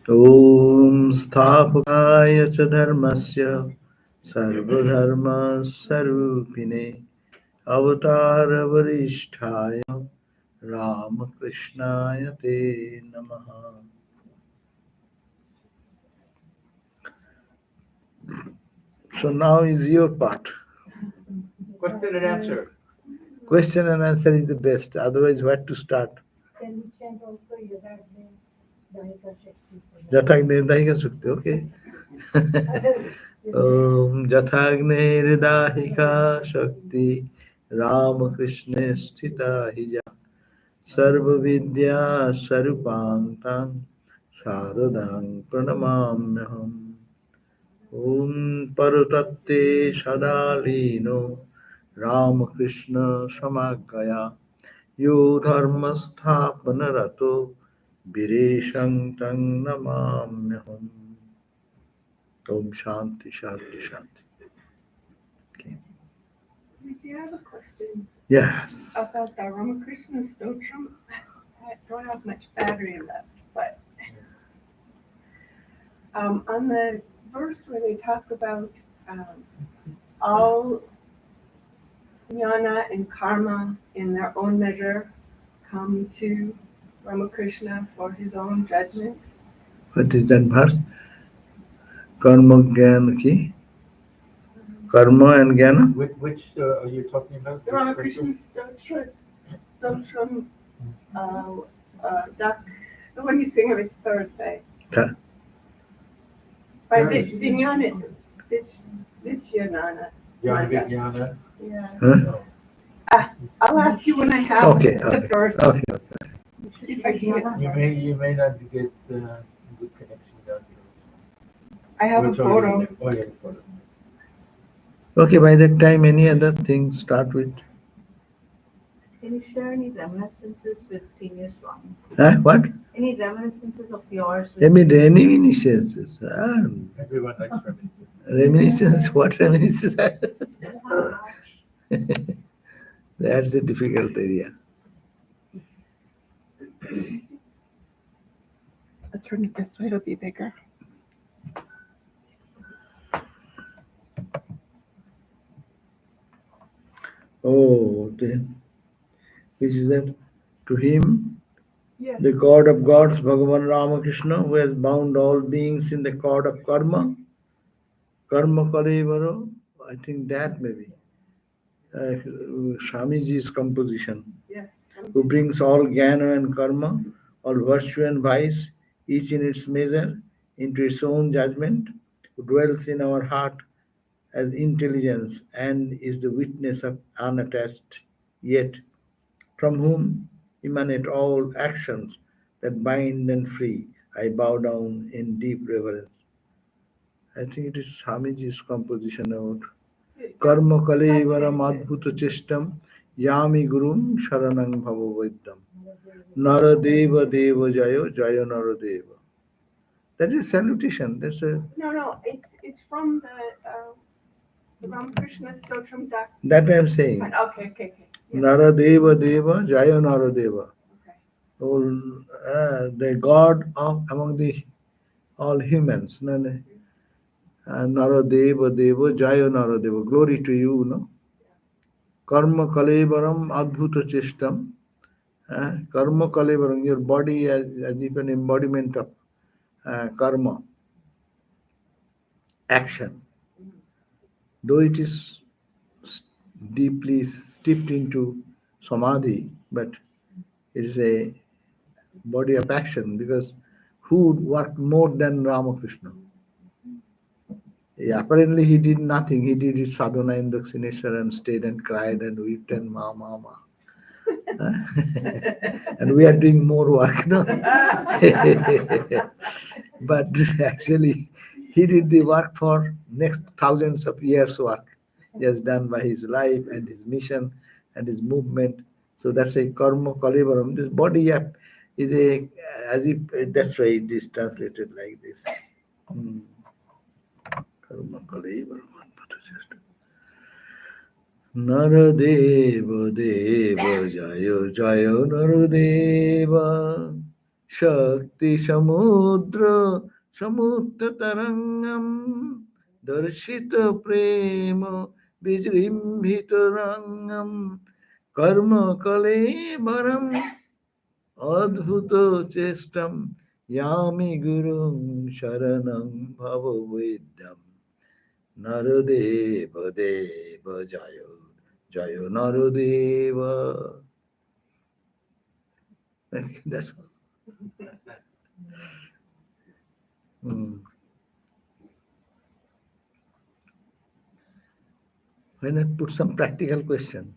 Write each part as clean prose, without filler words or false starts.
Om Sthapakaya cha dharmasya sarvadharma sarupine avatara varishtaya Ramakrishnaya te namaha. So now is your part. Question and answer. Question and answer is the best. Otherwise, where to start? Can we chant also Yadagne Dahika Shakti? Jatagne Dahika Shakti. Okay. Om Jatagne Dahika Shakti Ramakrishna Sthita Hija Sarva Vidya Sarupantang Sharadang Pranamamyaham. Om Parutatte Sadalino Ramakrishna Samagaya Yo Dharmasthapanarato Vireshang Tang Namamyaham. Om Shanti Shanti Shanti. Okay. Do you have a question Yes. about the Ramakrishna Stotram? I don't have much battery left, but on the verse where they talk about all jnana and karma in their own measure come to Ramakrishna for his own judgment. What is that verse? Karma Gyan ki? Karma and Jnana? Which are you talking about? The Ramakrishna Stotram, the one you sing every Thursday. Tha- By Vijnana, Vijnana. Jnana Vijnana. Yeah. Huh? I'll ask you when I have Okay, the okay. verse. Okay, okay. See if I can get. You may not get good connection down here. I have a It's already photo. there. Oh, yeah, the photo. Okay, by that time, any other thing start with? Can you share any reminiscences with senior Swamis? Huh? What? Any reminiscences of yours? With Reminiscences. Everyone likes reminiscence. Reminiscence? What reminiscences? How much? That's a difficult area. I'll turn it this way, it'll be bigger. Oh, which is that? To him, Yes. the God of gods, Bhagavan Ramakrishna, who has bound all beings in the cord of karma, karma kalevaro, I think that may be Swamiji's composition, Yes. who brings all jnana and karma, all virtue and vice, each in its measure, into its own judgment, who dwells in our heart as intelligence and is the witness of unattached, yet from whom emanate all actions that bind and free. I bow down in deep reverence. I think it is Swamiji's composition about Karma Kalevaram Adbhuta Chestam Yami Gurum Sharanang Bhavaviddam Naradeva Deva Jayo Jayo Naradeva. That is salutation. That's a No, it's from the Ramakrishna Stotram doc. that I am saying. Okay. Yes. Naradeva Deva Jayo Naradeva. Okay. The God of among the all humans. Naradeva Deva Jaya Naradeva. Glory to you, no? Karma Kalevaram Adbhuta Chestam. Karma Kalevaram, your body as if an embodiment of karma, action. Though it is deeply steeped into samadhi, but it is a body of action because who worked more than Ramakrishna? Yeah, apparently he did nothing. He did his sadhana in Dakshineshwar and stayed and cried and wept and ma. And we are doing more work now. But actually, he did the work for next thousands of years work. He has done by his life and his mission and his movement. So that's a karma kalivaram. This body is a, as if, that's why it is translated like this. Karma kalivaram. Naradeva Deva Jayo Jayo Naradeva Shakti Samudra Samudra Tarangam Darshita Prema Vijrimbhita Rangam Karma Kale Baram Adbhuta Chestam Yami Gurum Sharanam Bhavavedam Naradeva Deva Jayo Jayo Naradeva. That's all. Why not put some practical question?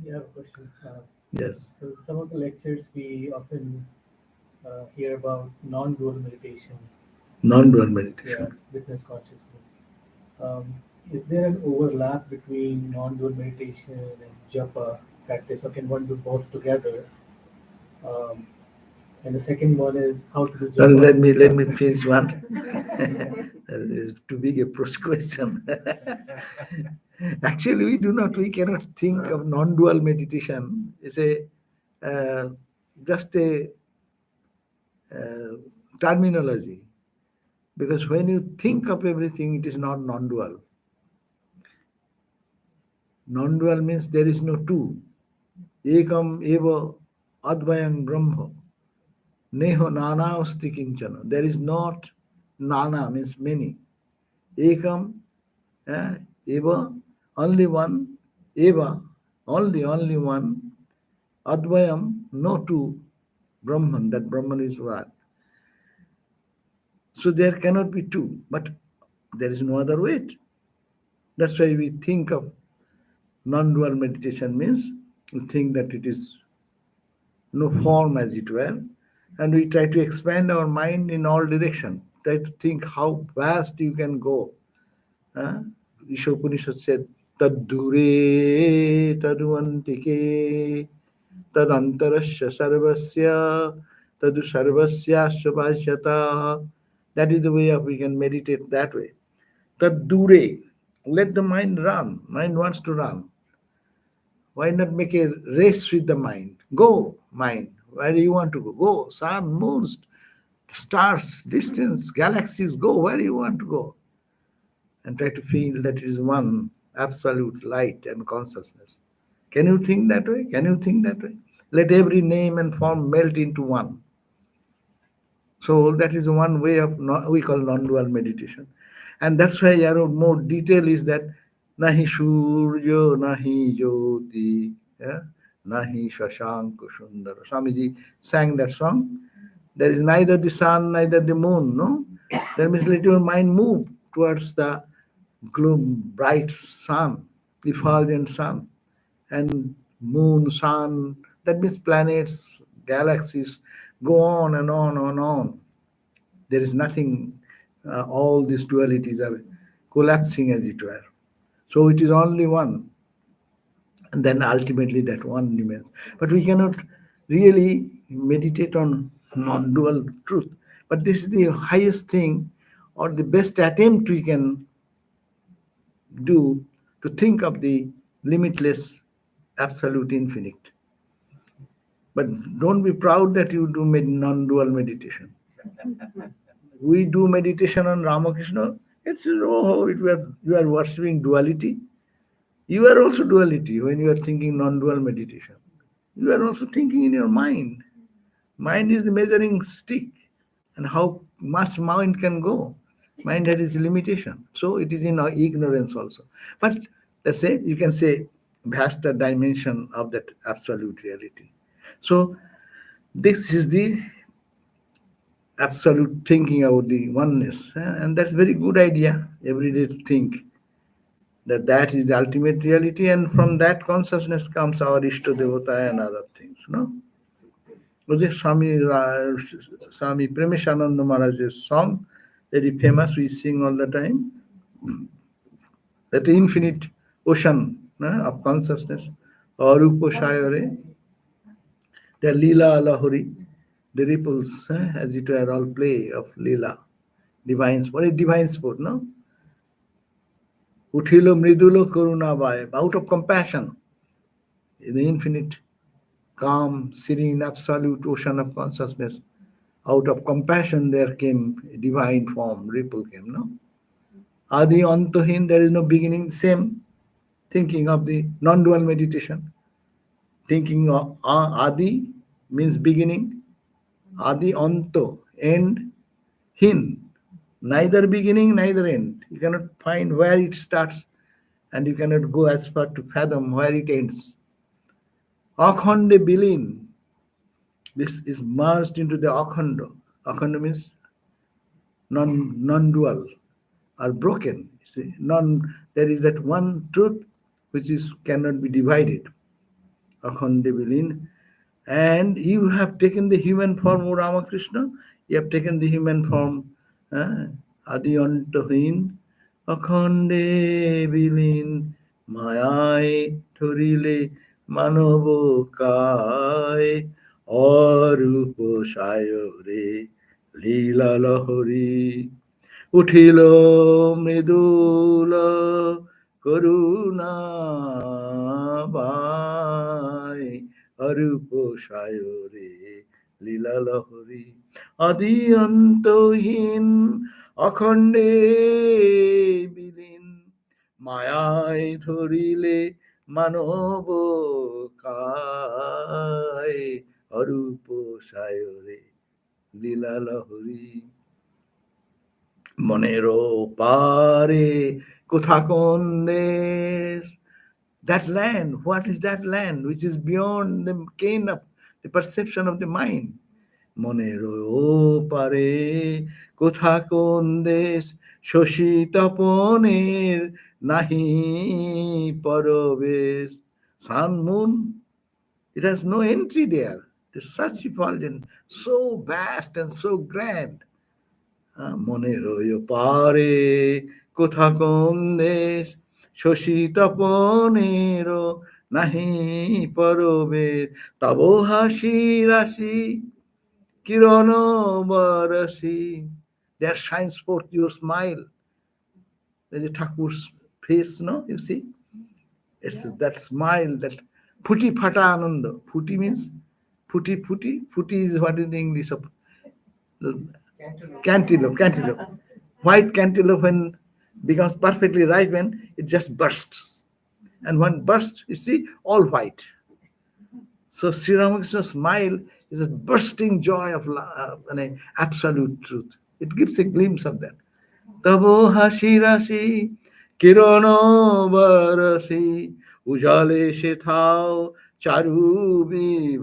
We have a question. Yes. So some of the lectures we often hear about non-dual meditation, Non-dual meditation. witness consciousness. Is there an overlap between non-dual meditation and japa practice, or can one do both together? And the second one is how to do japa. Let me finish one. That is too big a question. Actually, we cannot think of non-dual meditation. It's a just a terminology. Because when you think of everything, it is not non-dual. Non-dual means there is no two. Ekam eva advayam brahma. Neho nana asti kinchana. There is not nana means many. Ekam eva only one. Eva only one. Advayam no two. Brahman, that Brahman is one. So there cannot be two, but there is no other way. That's why we think of non-dual meditation means we think that it is no form as it were, and we try to expand our mind in all direction. Try to think how vast you can go. Isha Upanishad said, Tad dure taduvantike tadantarasya sarvasya tadu sarvasya svajyata. That is the way of we can meditate that way. Tad dure, let the mind run. Mind wants to run. Why not make a race with the mind? Go, mind. Where do you want to go? Go. Sun, moons, stars, distance, galaxies, go where you want to go. And try to feel that it is one absolute light and consciousness. Can you think that way? Can you think that way? Let every name and form melt into one. So that is one way of we call non-dual meditation. And that's why more detail is that nahi suryo, nahi jyoti, nahi shashank sundara. Swamiji sang that song. There is neither the sun, neither the moon, no? That means let your mind move towards the bright sun, effulgent sun, and moon, sun, that means planets, galaxies, go on and on and on. There is nothing, all these dualities are collapsing as it were. So it is only one. And then ultimately that one remains. But we cannot really meditate on non-dual truth. But this is the highest thing or the best attempt we can do to think of the limitless absolute infinite. But don't be proud that you do non-dual meditation. We do meditation on Ramakrishna. It's you are worshipping duality. You are also duality when you are thinking non-dual meditation. You are also thinking in your mind. Mind is the measuring stick, and how much mind can go. Mind had its limitation. So it is in our ignorance also. But let's say, you can say, vaster dimension of that absolute reality. So this is the absolute thinking about the oneness. And that's very good idea every day to think that that is the ultimate reality, and from that consciousness comes our Ishta Devata and other things. No? Was it Swami Premishananda Maharaj's song, very famous, we sing all the time, that infinite ocean of consciousness, Arupa Shayare, the Leela Lahori, the ripples, as it were, all play of Leela, divine sport, a divine sport, no? Uthilo Mridulo Karuna Vai, out of compassion, in the infinite, calm, serene, absolute ocean of consciousness. Out of compassion there came a divine form, ripple came, no? Adi Antohin, there is no beginning, same thinking of the non-dual meditation. Thinking of Adi means beginning, Adi Anto, end, Hin, neither beginning, neither end. You cannot find where it starts and you cannot go as far to fathom where it ends. Akhande Bilin, this is merged into the Akhanda. Akhanda means non-dual or broken. See, there is that one truth which is cannot be divided. Akhande Bilin. And you have taken the human form, O Ramakrishna. You have taken the human form. Adi Antohin, Akhande Bilin, Mayai Thurile Manobokai, Arup Sayore, Lila Lahori. উঠিল মৃদুল করুণা by Arup সায়রে লীলা লহরী আদি অন্তহীন অখণ্ডে বিলীন মায়ায় ধরিলে মানব কায় অরূপ সায়রে লীলা লহরী Monero pare kothakon des. That land, what is that land which is beyond the ken of the perception of the mind? Monero pare kothakon des. Shoshi taponer nahi paroves. Sun, moon, it has no entry there. It is such effulgent, so vast and so grand. মনেরয় পারে কোথা কোন দেশ শশী তপনের নাহি পরবে তব হাসি রাশি কিরণ বরসি there shines forth your smile. There's a Thakur's face, no? You see? It's that smile, that puti phata ananda. Puti means puti. Puti is what is the English of cantaloupe. White cantaloupe when becomes perfectly ripened, it just bursts. And when bursts, you see, all white. So Sri Ramakrishna's smile is a bursting joy of absolute truth. It gives a glimpse of that. Tabo hashi rashi kirono barasi ujale se thao charu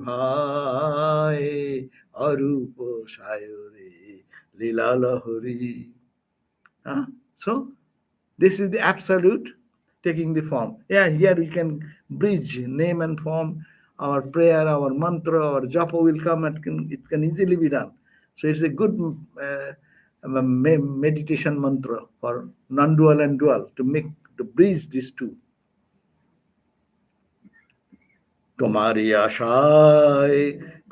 bhai arupo sayore lila lahori. So this is the absolute taking the form. Yeah, here we can bridge name and form. Our prayer, our mantra, our japa will come and it can easily be done. So it's a good meditation mantra for non-dual and dual to bridge these two. তোমারি আশায়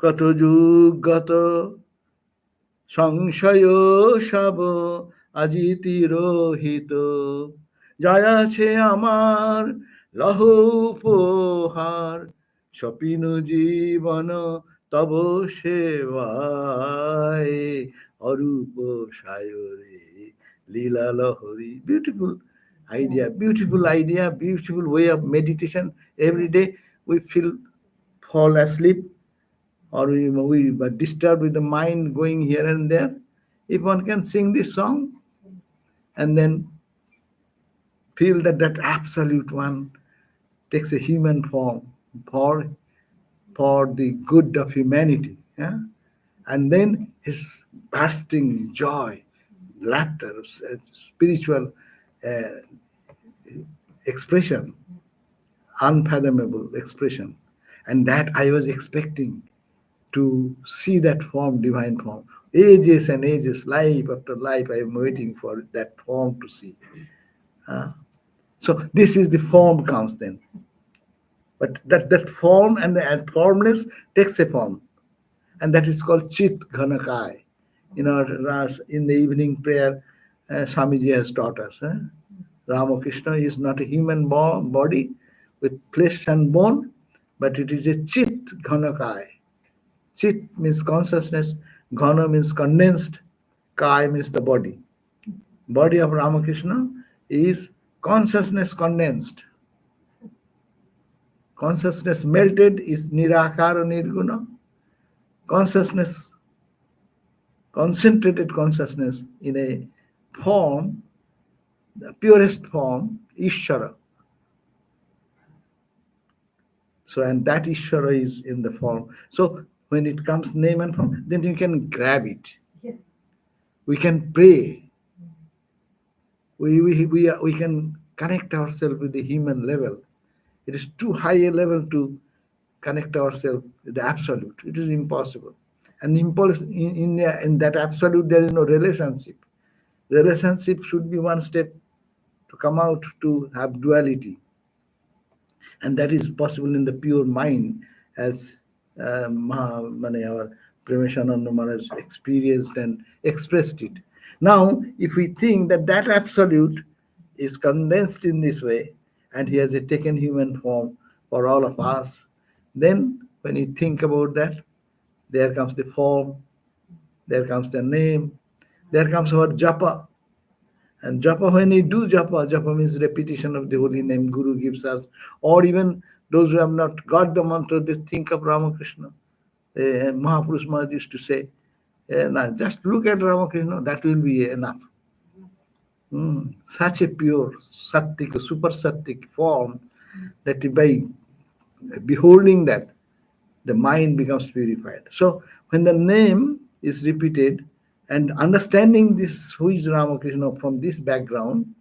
কত যুগ গত সংশয় সব আজি তিরোহিত জয় আছে আমার লহ উপহার স্বপিন জীবন তব সেবায় অরূপ সায়রে লীলা লহরী. Beautiful idea, beautiful way of meditation. Every day we fall asleep or we are disturbed with the mind going here and there. If one can sing this song and then feel that that absolute one takes a human form for the good of humanity, yeah? And then his bursting joy, laughter, spiritual expression, unfathomable expression. And that I was expecting to see that form, divine form. Ages and ages, life after life, I am waiting for that form to see. So this is the form comes then. But that form and the formless takes a form. And that is called Chit Ghanakai. In the evening prayer, Swamiji has taught us. Ramakrishna is not a human body with flesh and bone, but it is a chit ghanakaya. Chit means consciousness, ghana means condensed, kaya means the body. Body of Ramakrishna is consciousness condensed. Consciousness melted is nirakara nirguna. Consciousness, concentrated consciousness in a form, the purest form, Ishvara. So, and that Ishvara is in the form. So, when it comes name and form, then you can grab it. We can pray. We can connect ourselves with the human level. It is too high a level to connect ourselves with the absolute. It is impossible. And impulse in that absolute, there is no relationship. Relationship should be one step to come out to have duality. And that is possible in the pure mind, as our Premeshananda Maharaj experienced and expressed it. Now, if we think that that absolute is condensed in this way, and he has taken human form for all of us, then when you think about that, there comes the form, there comes the name, there comes our japa. And japa, when you do japa, japa means repetition of the holy name Guru gives us, or even those who have not got the mantra, they think of Ramakrishna. Mahapurush Maharaj used to say, now just look at Ramakrishna, that will be enough. Such a pure, sattik, super sattik form that by beholding that, the mind becomes purified. So when the name is repeated and understanding this, who is Ramakrishna from this background,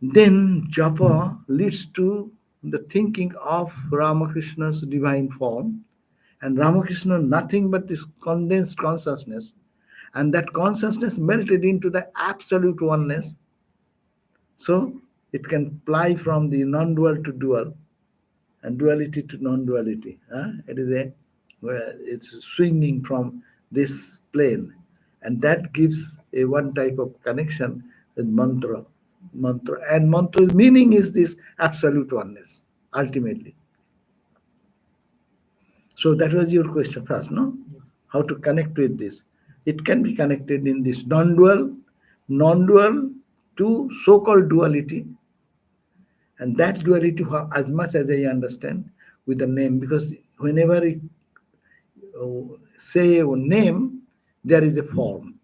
then japa leads to the thinking of Ramakrishna's divine form, and Ramakrishna nothing but this condensed consciousness, and that consciousness melted into the absolute oneness. So it can fly from the non-dual to dual, and duality to non-duality. It is where it's swinging from this plane, and that gives a one type of connection with mantra. And mantra's meaning is this absolute oneness, ultimately. So that was your question first, no? How to connect with this? It can be connected in this non-dual to so-called duality, and that duality, as much as I understand, with the name, because whenever you say a name, there is a form.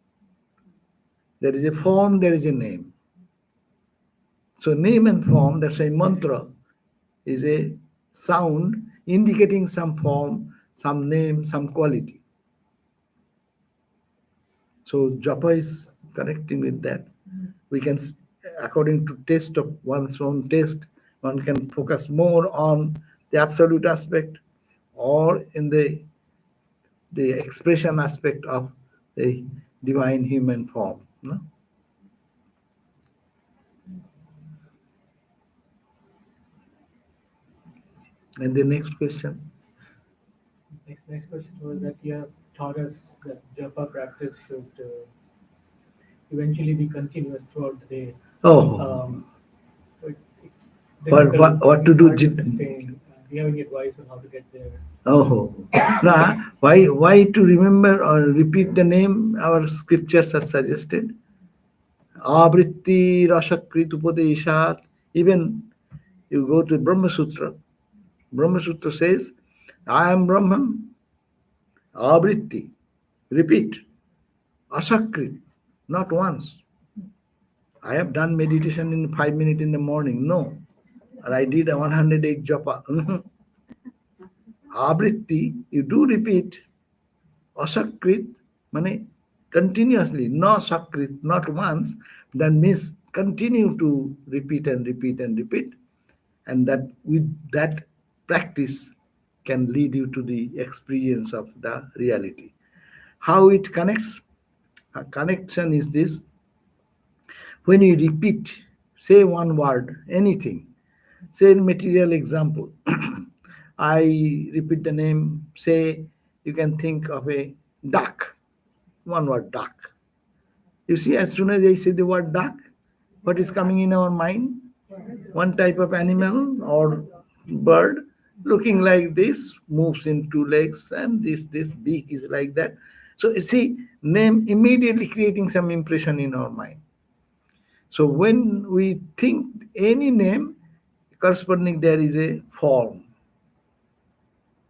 There is a form, there is a name. So name and form, that's a mantra, is a sound indicating some form, some name, some quality. So japa is connecting with that. We can, according to taste of one's own taste, one can focus more on the absolute aspect or in the expression aspect of the divine human form. No? And the next question. Next question was that you have taught us that japa practice should eventually be continuous throughout the day. Oh, But it's what to it's do? hard to sustain. Do you have any advice on how to get there? Oh, now why to remember or repeat the name our scriptures have suggested? Avritti Rasakrit Upadeshat. Even you go to Brahma Sutra. Brahma Sutra says, I am Brahman. Avritti. Repeat. Asakrit. Not once. I have done meditation in 5 minutes in the morning. No. Or I did a 108 japa. Avritti, you do repeat. Asakrit, meaning continuously. No sakrit, not once. That means continue to repeat and repeat and repeat. And that with that practice can lead you to the experience of the reality. How it connects? A connection is this: when you repeat, say one word, anything, say material example. I repeat the name, say you can think of a duck, one word duck. You see, as soon as I say the word duck, what is coming in our mind? One type of animal or bird, looking like this, moves in two legs, and this beak is like that. So you see, name immediately creating some impression in our mind. So when we think any name, corresponding there is a form.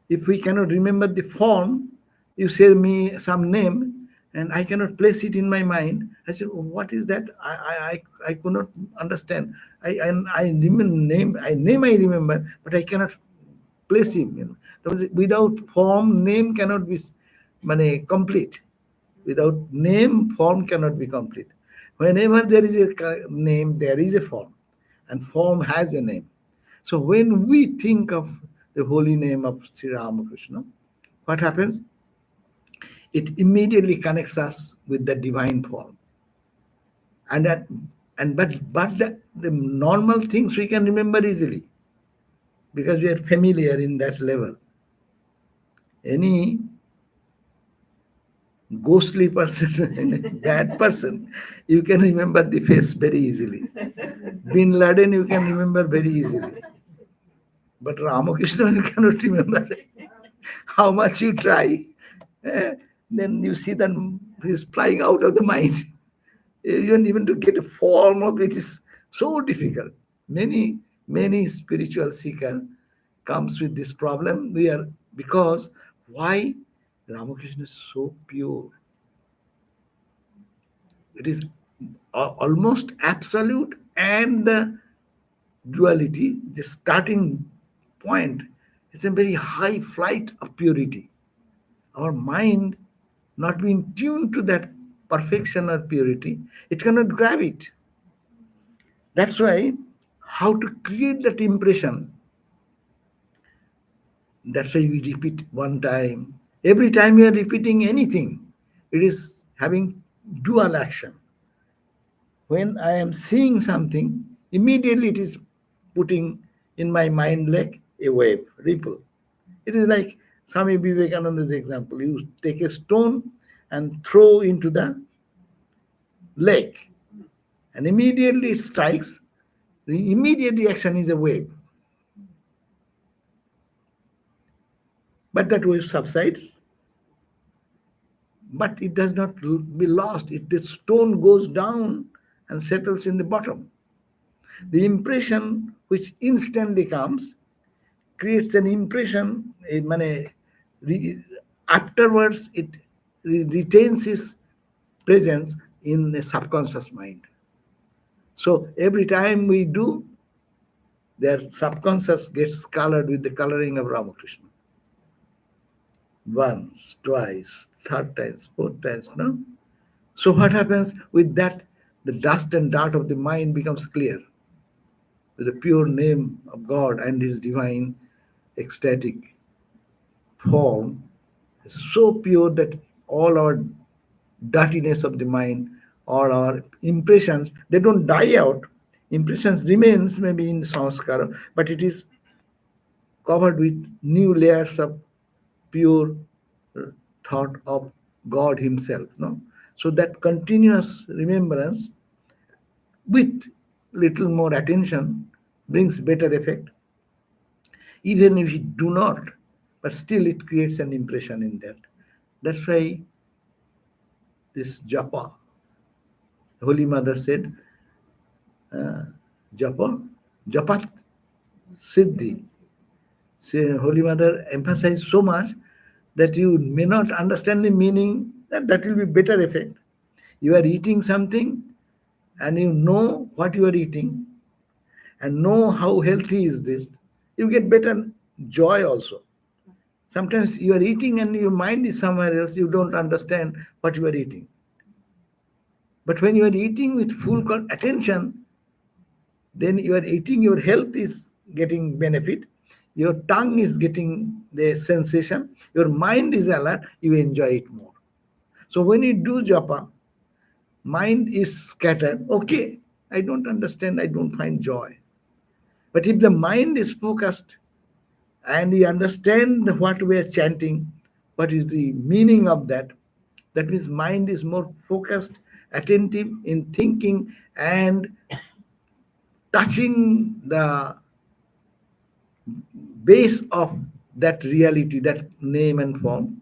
If we cannot remember the form, you say me some name and I cannot place it in my mind. I said, "Oh, what is that? I could not understand. I remember name I remember, but I cannot place him. That was, without form, name cannot be complete. Without name, form cannot be complete. Whenever there is a name, there is a form, and form has a name. So when we think of the holy name of Sri Ramakrishna, what happens? It immediately connects us with the divine form. And that but the normal things we can remember easily because we are familiar in that level. Any ghostly person, bad person, you can remember the face very easily. Bin Laden, you can remember very easily. But Ramakrishna, you cannot remember. How much you try, eh, then you see that he's flying out of the mind. Even to get a form of it is so difficult. Many spiritual seeker comes with this problem. We are because why Ramakrishna is so pure. It is almost absolute, and the duality, the starting point, is a very high flight of purity. Our mind not being tuned to that perfection or purity, it cannot grab it. That's why how to create that impression, that's why we repeat one time. Every time you are repeating anything, it is having dual action. When I am seeing something, immediately it is putting in my mind like a wave, ripple. It is like Swami Vivekananda's example. You take a stone and throw into the lake, and immediately it strikes. The immediate reaction is a wave. But that wave subsides, but it does not be lost. The stone goes down and settles in the bottom. The impression which instantly comes creates an impression, afterwards it retains its presence in the subconscious mind. So every time we do, their subconscious gets colored with the coloring of Ramakrishna. Once, twice, third times, fourth times, no? So what happens with that? The dust and dart of the mind becomes clear. The pure name of God and His divine ecstatic form is so pure that all our dirtiness of the mind or our impressions, they don't die out. Impressions remains maybe in sanskara, but it is covered with new layers of pure thought of God Himself. No, so that continuous remembrance with little more attention brings better effect. Even if we do not, but still it creates an impression in that. That's why this japa, Holy Mother said, japa, japat siddhi. Say, Holy Mother emphasized so much that you may not understand the meaning, that will be better effect. You are eating something and you know what you are eating and know how healthy is this, you get better joy also. Sometimes you are eating and your mind is somewhere else, you don't understand what you are eating. But when you are eating with full attention, then you are eating, your health is getting benefit, your tongue is getting the sensation, your mind is alert, you enjoy it more. So when you do japa, mind is scattered. Okay, I don't understand, I don't find joy. But if the mind is focused and you understand what we are chanting, what is the meaning of that, that means mind is more focused, attentive in thinking and touching the base of that reality, that name and form,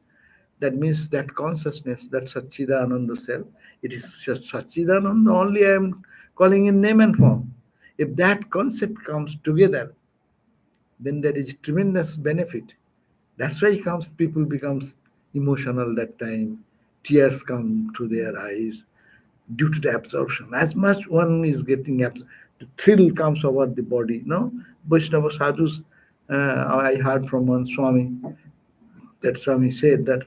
that means that consciousness, that Satchidananda self, it is Satchidananda only I am calling in name and form. If that concept comes together, then there is tremendous benefit. That's why people becomes emotional that time. Tears come to their eyes due to the absorption. As much one is getting the thrill comes over the body. No, Vaishnava sadhus. I heard from one Swami that Swami said that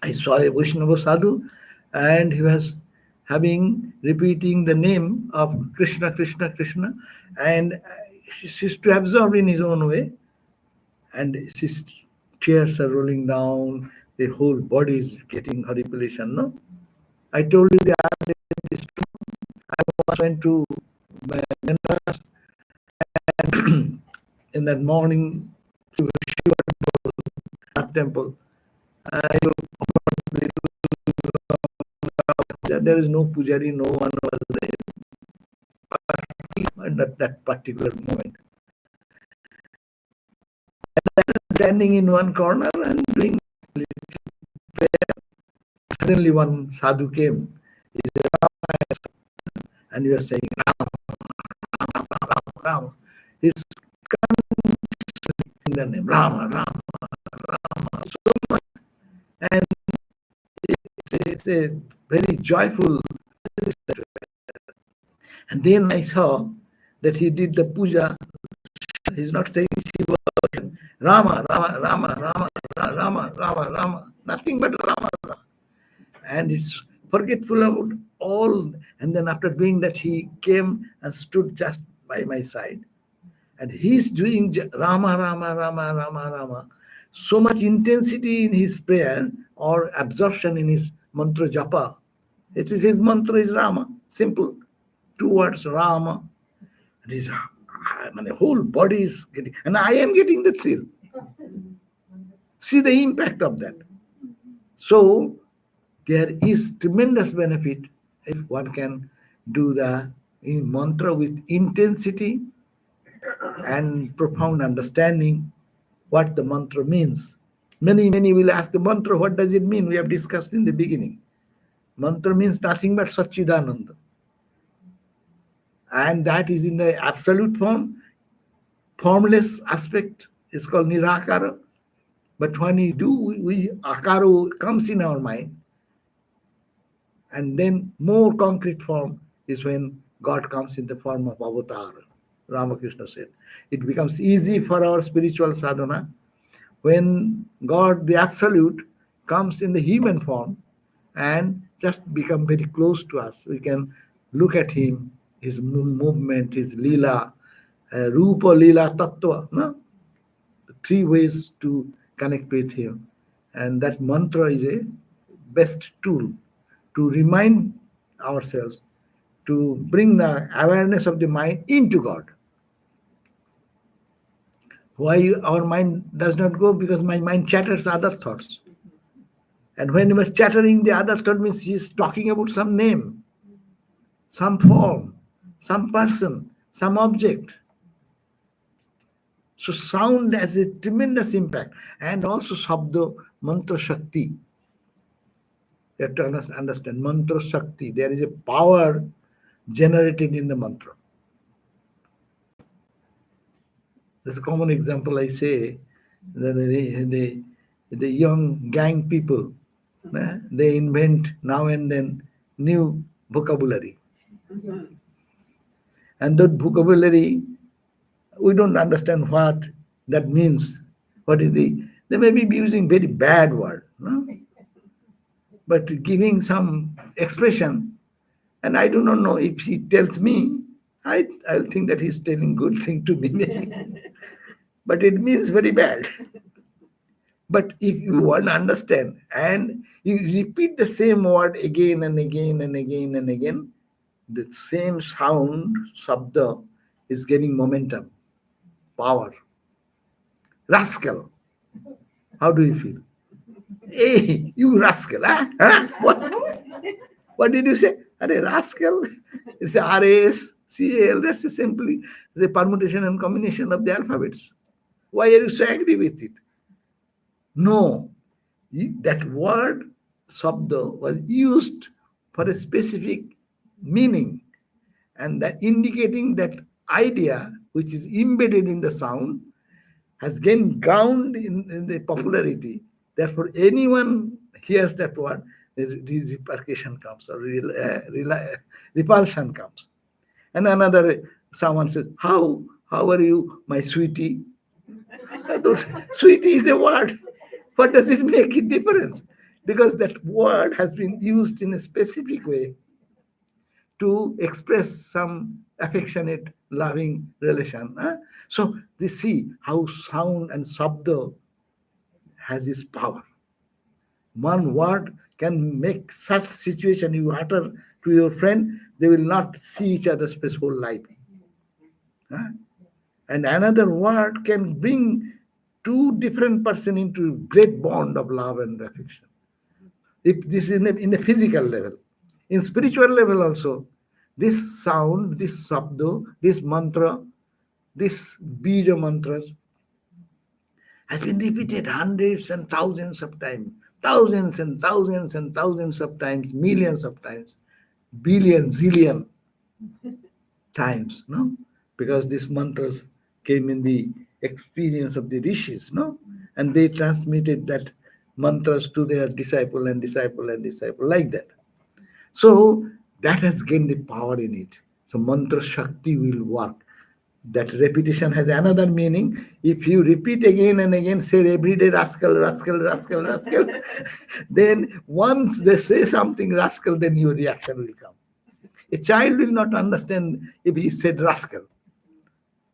I saw a Vaishnava sadhu, and he was having repeating the name of Krishna, Krishna, Krishna, and he used to absorb in his own way, and his tears are rolling down. The whole body is getting horripilation. No, I told you the other day, this I once went to Benares, and in that morning to Shiva temple. I there is no pujari, no one was there at that particular moment. Standing in one corner and doing prayer. Suddenly one sadhu came. He said, and he was saying, Ram, Ram, Ram. He's in the name, Rama, Rama, Rama. So much. And it's a very joyful. And then I saw that he did the puja. He's not saying Shiva, Rama, Rama, Rama, Rama, Rama, Rama, Rama, nothing but Rama, Rama. And he's forgetful about all. And then after doing that, he came and stood just by my side. And he's doing Rama, Rama, Rama, Rama, Rama. So much intensity in his prayer or absorption in his mantra japa. It is his mantra is Rama, simple. 2 words, Rama. And his whole body is getting, and I am getting the thrill. See the impact of that. So there is tremendous benefit if one can do the mantra with intensity and profound understanding what the mantra means. Many will ask the mantra, what does it mean? We have discussed in the beginning. Mantra means nothing but Satchidananda. And that is in the absolute form. Formless aspect is called Nirakara. But when we do, Akara comes in our mind. And then more concrete form is when God comes in the form of avatar. Ramakrishna said. It becomes easy for our spiritual sadhana when God, the absolute, comes in the human form and just become very close to us. We can look at him, his movement, his lila, rupa, lila, tattva. No? 3 ways to connect with him. And that mantra is a best tool to remind ourselves, to bring the awareness of the mind into God. Why our mind does not go? Because my mind chatters other thoughts. And when he was chattering, the other thought means he is talking about some name, some form, some person, some object. So sound has a tremendous impact. And also Sabda, Mantra Shakti. You have to understand Mantra Shakti. There is a power generated in the mantra. There's a common example I say that the young gang people, they invent now and then new vocabulary. And that vocabulary, we don't understand what that means. What is they may be using very bad word, no? But giving some expression, and I do not know if he tells me, I'll think that he's telling good thing to me, maybe. But it means very bad. But if you want to understand and you repeat the same word again and again and again and again, the same sound, sabda, is getting momentum, power. Rascal. How do you feel? Hey, you rascal, huh? Huh? What did you say? Are rascal? It's a RAS, CAL. That's simply the permutation and combination of the alphabets. Why are you so angry with it? No, that word sabda was used for a specific meaning, and that indicating that idea which is embedded in the sound has gained ground in the popularity. Therefore, anyone hears that word, the repercussion comes, or repulsion comes. And another, someone says, how are you, my sweetie? Those, sweetie is a word. What does it make a difference? Because that word has been used in a specific way to express some affectionate, loving relation. So they see how sound and sabda has its power. One word can make such situation you utter to your friend, they will not see each other's face whole life. Huh? And another word can bring two different person into great bond of love and affection. If this is in a physical level, in spiritual level also, this sound, this sabdo, this mantra, this bija mantras has been repeated hundreds and thousands of times, thousands and thousands and thousands of times, millions of times, billion, zillion times, no? Because these mantras came in the experience of the rishis, no? And they transmitted that mantras to their disciple and disciple and disciple, like that. So that has gained the power in it. So mantra shakti will work. That repetition has another meaning. If you repeat again and again, say every day rascal, rascal, rascal, rascal, then once they say something rascal, then your reaction will come. A child will not understand if he said rascal.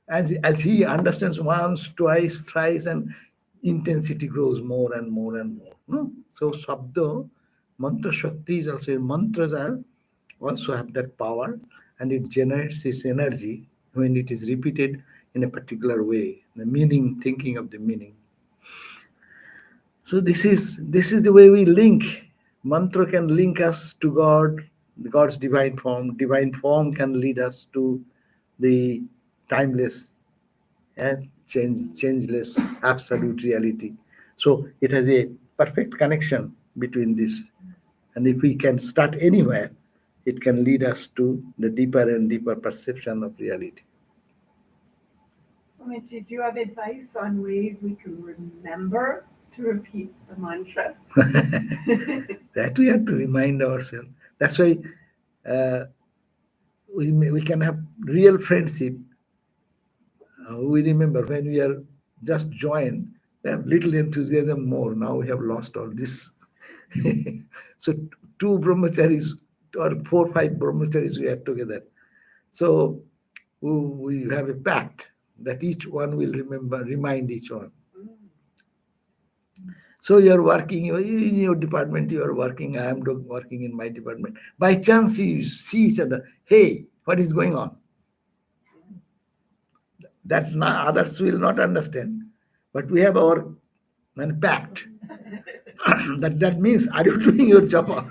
As he understands once, twice, thrice, and intensity grows more and more and more. No? So Shabda, Mantra Shakti is also, mantras are also have that power, and it generates this energy when it is repeated in a particular way. The meaning, thinking of the meaning. So this is the way we link. Mantra can link us to God, God's divine form. Divine form can lead us to the timeless and changeless absolute reality. So it has a perfect connection between this. And if we can start anywhere, it can lead us to the deeper and deeper perception of reality. Swami, do you have advice on ways we can remember to repeat the mantra? That we have to remind ourselves. That's why uh, we can have real friendship. We remember when we are just joined, we have little enthusiasm more. Now we have lost all this. So two brahmacharis or 4 5 brahmacharis we are together. So we have a pact that each one will remind each one. So you are working in your department, you are working, I am working in my department. By chance, you see each other. Hey, what is going on? That others will not understand. But we have our pact. that means, are you doing your job?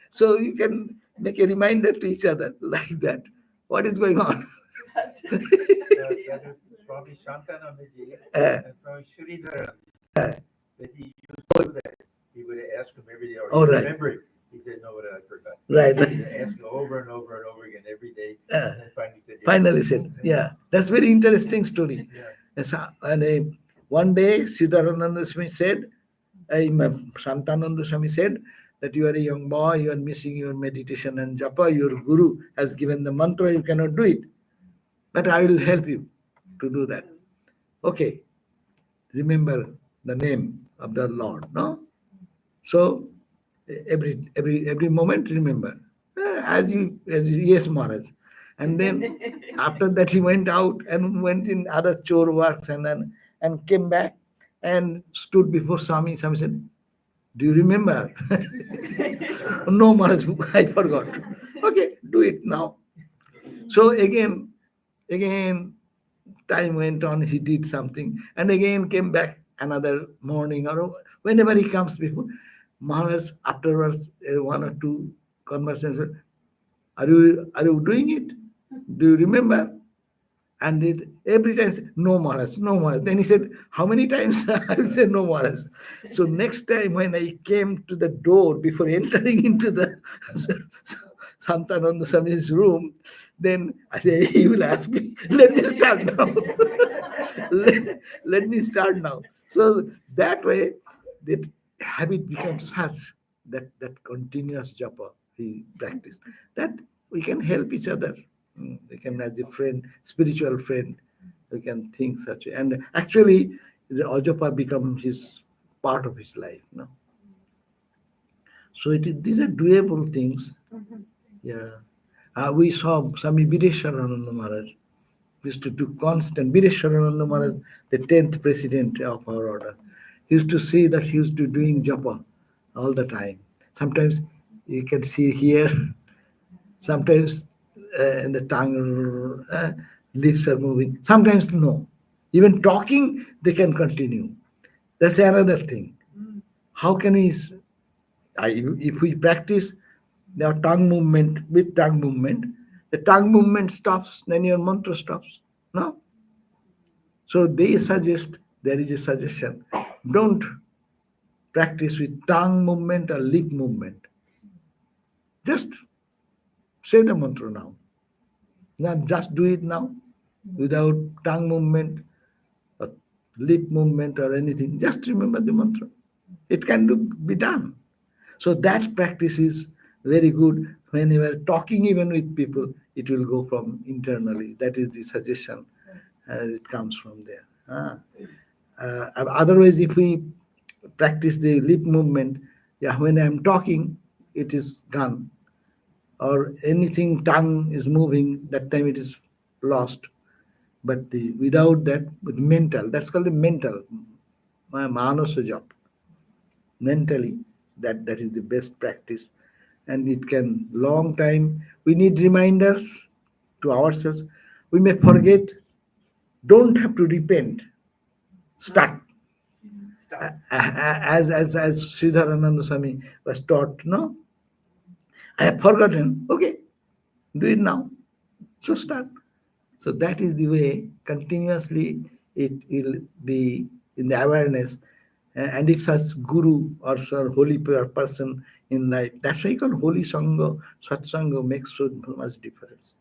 So you can make a reminder to each other like that. What is going on? That is Swami Shantanamaji and Swami Sridhara. That he used to do that. He would ask him every day, or Oh, he right. remembered. He didn't know what I forgot. Right. He would ask him over and over and over again every day. And then finally said, yeah. Finally said, yeah. That's very interesting story. Yeah. Yes, and one day, Siddharananda Swami said, Shantananda Swami said, that you are a young boy, you are missing your meditation and japa, your guru has given the mantra, you cannot do it. But I will help you to do that. Okay, remember the name of the Lord, no? So every moment remember. Yes, Maharaj. And then after that he went out and went in other chore works and came back and stood before Swami. Swami said, do you remember? No, Maharaj, I forgot. Okay, do it now. So again, time went on, he did something, and again came back another morning or whenever he comes before. Maharaj, afterwards, one or two conversations, are you doing it? Do you remember? And every time, say, no Maharaj, no Maharaj. Then he said, how many times? I said, no Maharaj. So next time when I came to the door before entering into the Santananda Swami's room, then I say, he will ask me, let me start now. let me start now. So that way, that habit becomes such that continuous japa we practice, that we can help each other. We can, as a friend, spiritual friend, we can think such way. And actually, the ajapa become his part of his life. No? So these are doable things. Yeah. We saw Swami Videswarananda Maharaj used to do constant. Videswarananda Maharaj, the 10th president of our order, he used to say that he used to doing japa all the time. Sometimes you can see here, sometimes in the tongue, lips are moving. Sometimes no. Even talking, they can continue. That's another thing. How can he? If we practice your tongue movement with tongue movement, the tongue movement stops, then your mantra stops. No? So they suggest, there is a suggestion, don't practice with tongue movement or lip movement. Just say the mantra now. Now just do it now without tongue movement or lip movement or anything. Just remember the mantra. It can be done. So that practice is very good. When you are talking even with people, it will go from internally. That is the suggestion. It comes from there. Otherwise, if we practice the lip movement, yeah, when I'm talking, it is gone. Or anything tongue is moving, that time it is lost. But without that, with mental, that's called the mental, manasa japa. Mentally, that is the best practice, and it can long time. We need reminders to ourselves. We may forget. Don't have to repent. Start. Start. As Sridharananda Swami was taught. No, I have forgotten. Okay, do it now. So start. So that is the way continuously it will be in the awareness. And if such guru or holy person in life, that's why you call holy sangha, satsanga makes so much difference.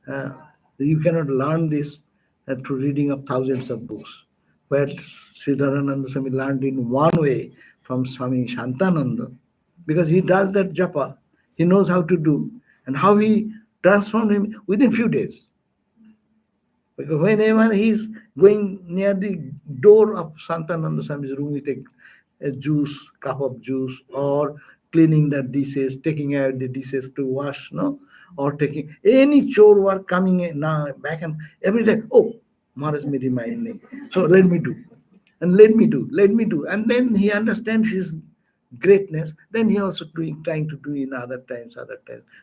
Uh, you cannot learn this through reading of thousands of books. Where Sridharananda Swami learned in one way from Swami Shantananda, because he does that japa, he knows how to do, and how he transformed him within few days. Because whenever he's going near the door of Santananda Swami's room, he take a juice, cup of juice, or cleaning the dishes, taking out the dishes to wash, no, or taking any chore work coming in now back, and every time, oh, Maharaj may remind me, so let me do, and let me do, and then he understands his greatness. Then he also trying to do in other times.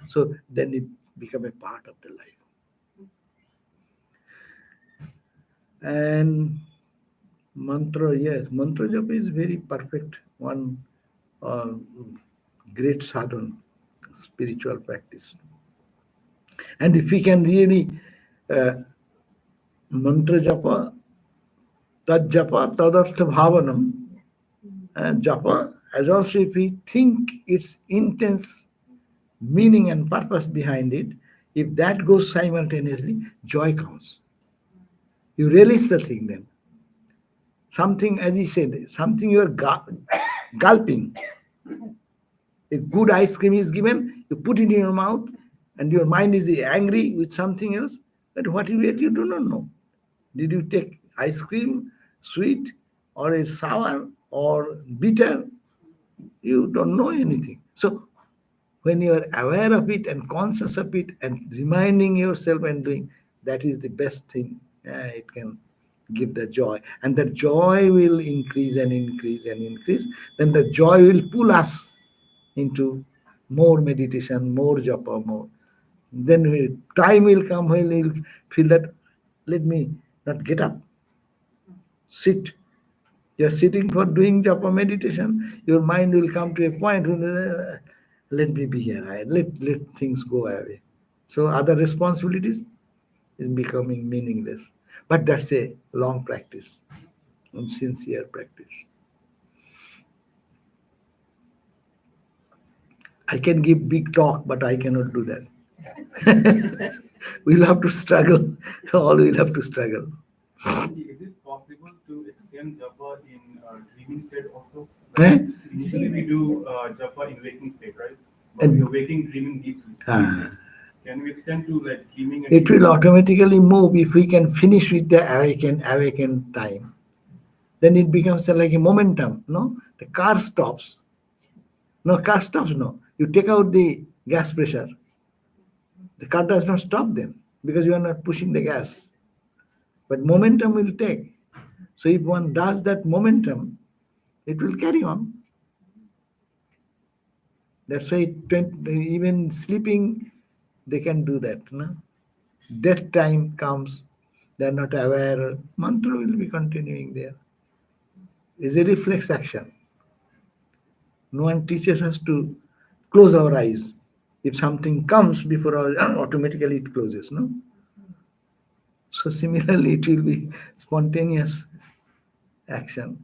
So then it become a part of the life. And mantra, yes, mantra japa is very perfect one, uh, great sadhana, spiritual practice. And if we can really mantra japa, tad japa, tadartha bhavanam, japa, as also if we think its intense meaning and purpose behind it, if that goes simultaneously, joy comes. You release the thing then. Something, as he said, something you are gulping. A good ice cream is given, you put it in your mouth, and your mind is angry with something else. But what you ate, you do not know. Did you take ice cream, sweet, or a sour, or bitter? You don't know anything. So when you are aware of it and conscious of it and reminding yourself and doing, that is the best thing. It can give the joy, and the joy will increase and increase and increase. Then the joy will pull us into more meditation, more japa, more. Then time will come when we'll feel that, let me not get up, sit. You're sitting for doing japa meditation, your mind will come to a point when, let me be here, let things go away. So other responsibilities, is becoming meaningless. But that's a long practice, and sincere practice. I can give big talk, but I cannot do that. We'll have to struggle. All will have to struggle. Is it possible to extend japa in dreaming state also? Eh? Usually we do japa in waking state, right? But And- we are waking, dreaming deep sleep. Ah. Can we extend to like dreaming? And It will automatically move if we can finish with the awaken time. Then it becomes like a momentum. No, the car stops. No, car stops. No, you take out the gas pressure. The car does not stop then because you are not pushing the gas. But momentum will take. So if one does that momentum, it will carry on. That's why even sleeping, they can do that. No? Death time comes, they are not aware. Mantra will be continuing there. It's a reflex action. No one teaches us to close our eyes. If something comes before our automatically it closes. No. So similarly, it will be spontaneous action.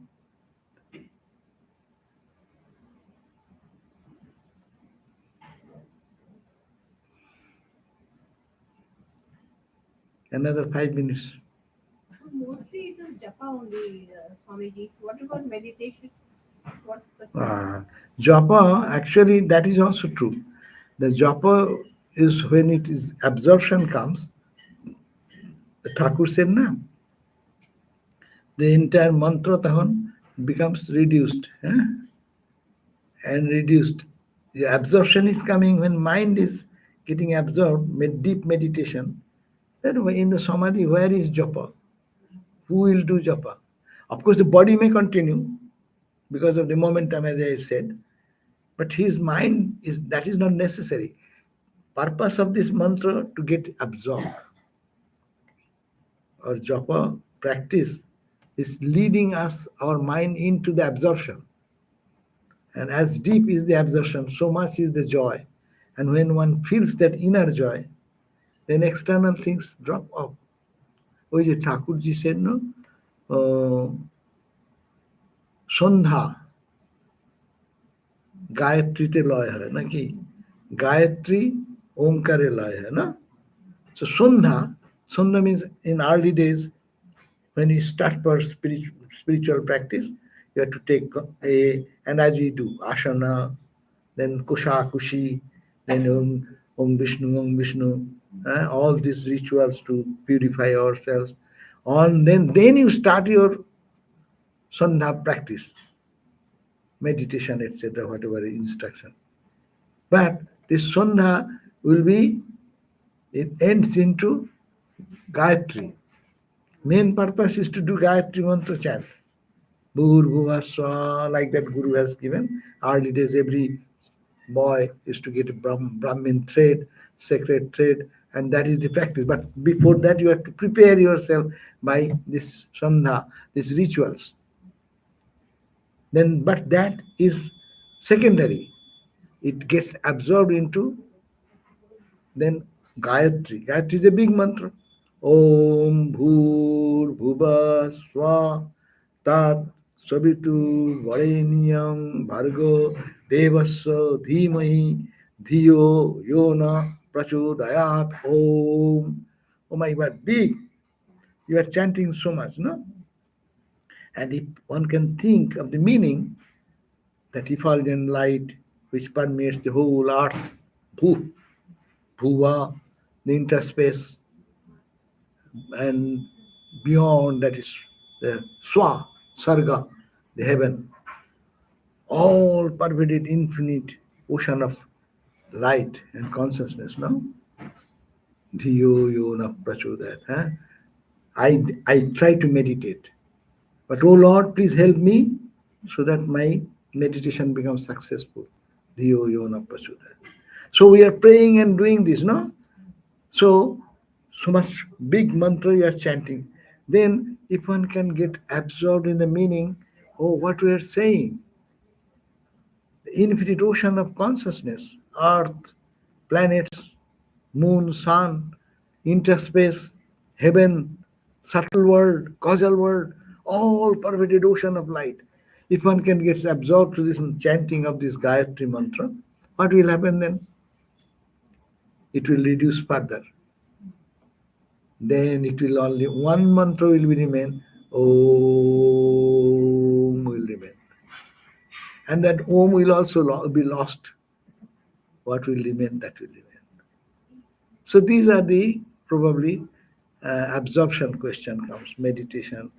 Another 5 minutes. Mostly it is japa only, Swamiji. What about meditation? What Japa, actually, that is also true. The japa is when it is absorption comes. The Thakur said, na, the entire mantra tahan becomes reduced and reduced. The absorption is coming when mind is getting absorbed, deep meditation. Then in the samadhi, where is japa? Who will do japa? Of course, the body may continue because of the momentum, as I said, but his mind is that is not necessary. Purpose of this mantra to get absorbed. Our japa practice is leading us, our mind into the absorption. And as deep is the absorption, so much is the joy. And when one feels that inner joy, then external things drop off. ওই যে Thakurji said, no? সন্ধ্যা গায়ত্রীতে লয় হয় নাকি গায়ত্রী ওঙ্কারে লয় হয় না so sandha means in early days when you start for spiritual practice you have to take and as we do asana then kusha kushi then om vishnu all these rituals to purify ourselves on then you start your sandha practice meditation, etc., whatever instruction. But this sandha will be, it ends into Gayatri. Main purpose is to do Gayatri mantra chant. Bhur Bhuva Swa, like that Guru has given. Early days, every boy used to get a Brahmin thread, sacred thread, and that is the practice. But before that, you have to prepare yourself by this sandha, these rituals. Then, but that is secondary. It gets absorbed into then Gayatri. Gayatri is a big mantra. Om Bhur Bhuva Swa Tat Sabitu Vareniyam Bhargo Devasya Dhimahi Dhiyo Yona Prachodayat Om. Oh my God, big. You are chanting so much, no? And if one can think of the meaning, that effulgent light which permeates the whole earth, Bhu, Bhuva, the interspace, and beyond that is the Swa, Sarga, the heaven, all pervaded infinite ocean of light and consciousness, no? Dhiyo yona prachodayat. I try to meditate. But oh Lord, please help me so that my meditation becomes successful. Dhiyo yona prachodayat. So we are praying and doing this, no? So much big mantra you are chanting. Then if one can get absorbed in the meaning, oh, what we are saying, the infinite ocean of consciousness, earth, planets, moon, sun, interspace, heaven, subtle world, causal world, all pervaded ocean of light. If one can get absorbed to this chanting of this Gayatri mantra, what will happen then? It will reduce further. Then it will only one mantra will be remain. Om will remain, and that Om will also be lost. What will remain? That will remain. So these are the probably absorption question comes, meditation.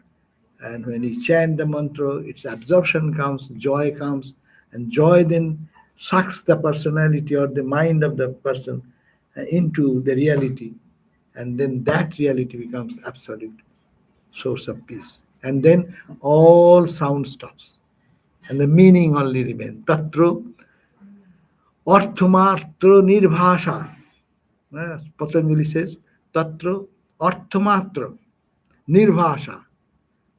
And when you chant the mantra, its absorption comes, joy comes, and joy then sucks the personality or the mind of the person into the reality. And then that reality becomes absolute source of peace. And then all sound stops. And the meaning only remains. Tatro arthamatra nirvasha. Patanjali says, Tatra arthamatra nirvasha.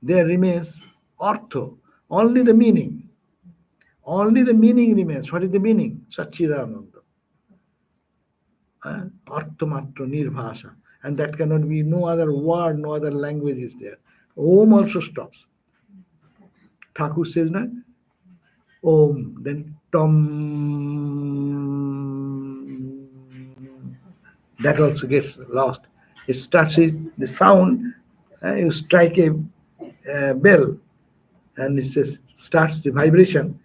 There remains artha, only the meaning. Only the meaning remains. What is the meaning? Satchidananda. Arthamatra nirvasha. And that cannot be, no other word, no other language is there. Om also stops. Thakur says, na? Om, then Tom. That also gets lost. It starts with the sound. You strike a bell, and it says starts the vibration.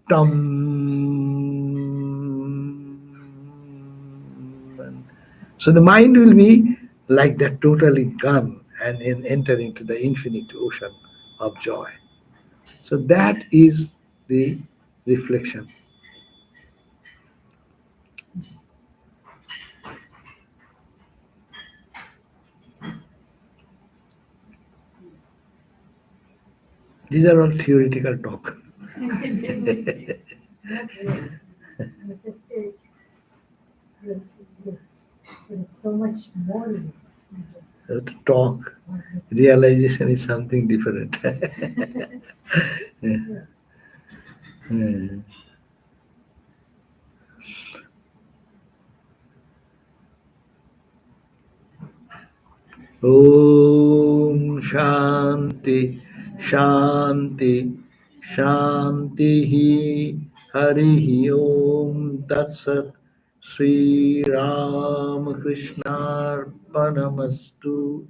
Tom. So the mind will be like that, totally gone, and enter into the infinite ocean of joy. So that is the reflection. These are all theoretical talk. There's so much more in it. To talk, realization is something different. Yeah. Yeah. Om Shanti Shanti Shanti Harihi Om Tat Sat Sri Ram Krishna Arpanamastu.